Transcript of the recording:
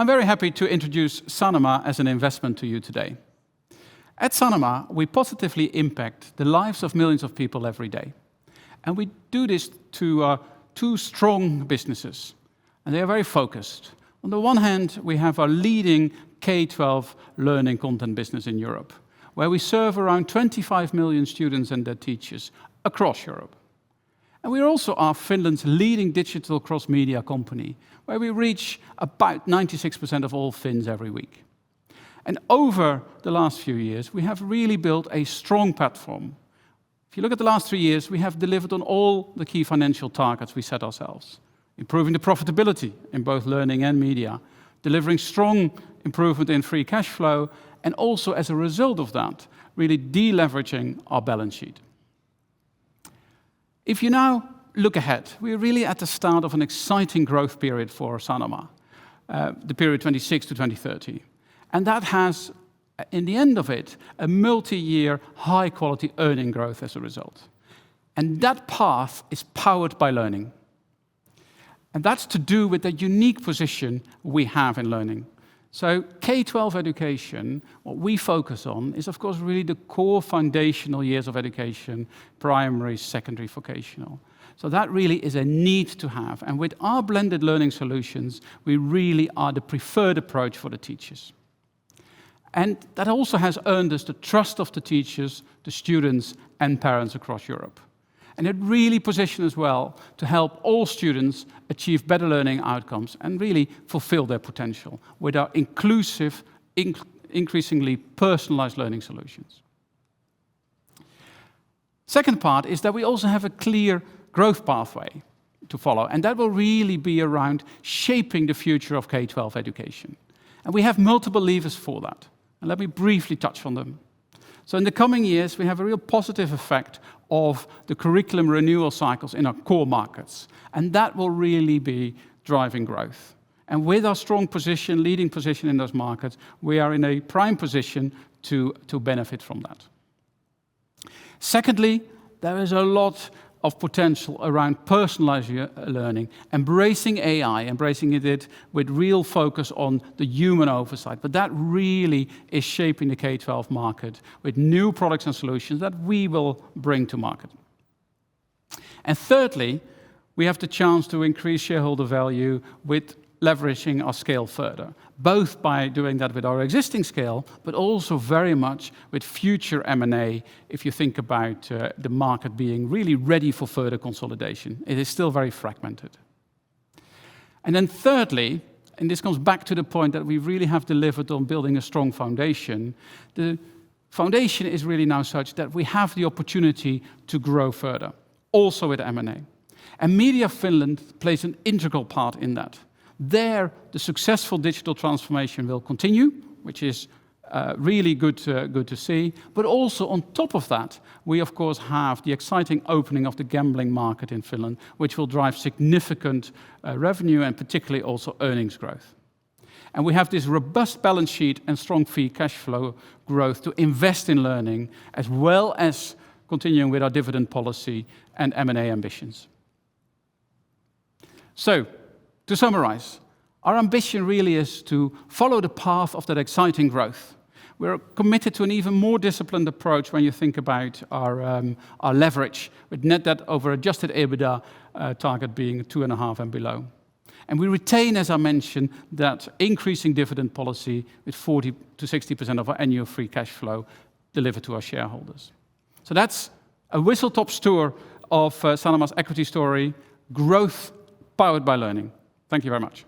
I'm very happy to introduce Sanoma as an investment to you today. At Sanoma, we positively impact the lives of millions of people every day. And we do this to two strong businesses, and they are very focused. On the one hand, we have our leading K-12 learning content business in Europe, where we serve around 25 million students and their teachers across Europe. And we also are Finland's leading digital cross-media company, where we reach about 96% of all Finns every week. And over the last few years, we have really built a strong platform. If you look at the last 3 years, we have delivered on all the key financial targets we set ourselves, improving the profitability in both learning and media, delivering strong improvement in free cash flow, and also as a result of that, really deleveraging our balance sheet. If you now look ahead, we're really at the start of an exciting growth period for Sanoma, the period 26 to 2030. And that has, in the end of it, a multi-year high-quality earning growth as a result. And that path is powered by learning. And that's to do with the unique position we have in learning. So K-12 education, what we focus on, is of course really the core foundational years of education, primary, secondary, vocational. So that really is a need to have. And with our blended learning solutions, we really are the preferred approach for the teachers. And that also has earned us the trust of the teachers, the students, and parents across Europe. And it really positions us well to help all students achieve better learning outcomes and really fulfill their potential with our inclusive, increasingly personalized learning solutions. Second part is that we also have a clear growth pathway to follow, and that will really be around shaping the future of K-12 education. And we have multiple levers for that. And let me briefly touch on them. So in the coming years, we have a real positive effect of the curriculum renewal cycles in our core markets. And that will really be driving growth. And with our strong position, leading position in those markets, we are in a prime position to benefit from that. Secondly, there is a lot of potential around personalized learning, embracing AI, embracing it with real focus on the human oversight. But that really is shaping the K-12 market with new products and solutions that we will bring to market. And thirdly, we have the chance to increase shareholder value with leveraging our scale further, both by doing that with our existing scale, but also very much with future M&A, if you think about the market being really ready for further consolidation. It is still very fragmented. And then thirdly, and this comes back to the point that we really have delivered on building a strong foundation, the foundation is really now such that we have the opportunity to grow further, also with M&A. And Media Finland plays an integral part in that. There, the successful digital transformation will continue, which is really good to see. But also on top of that, we of course have the exciting opening of the gambling market in Finland, which will drive significant revenue and particularly also earnings growth. And we have this robust balance sheet and strong free cash flow growth to invest in learning, as well as continuing with our dividend policy and M&A ambitions. So, to summarize, our ambition really is to follow the path of that exciting growth. We're committed to an even more disciplined approach when you think about our leverage, with net debt over adjusted EBITDA target being 2.5 and below. And we retain, as I mentioned, that increasing dividend policy with 40 to 60% of our annual free cash flow delivered to our shareholders. So that's a whistle-top tour of Sanoma's equity story, growth powered by learning. Thank you very much.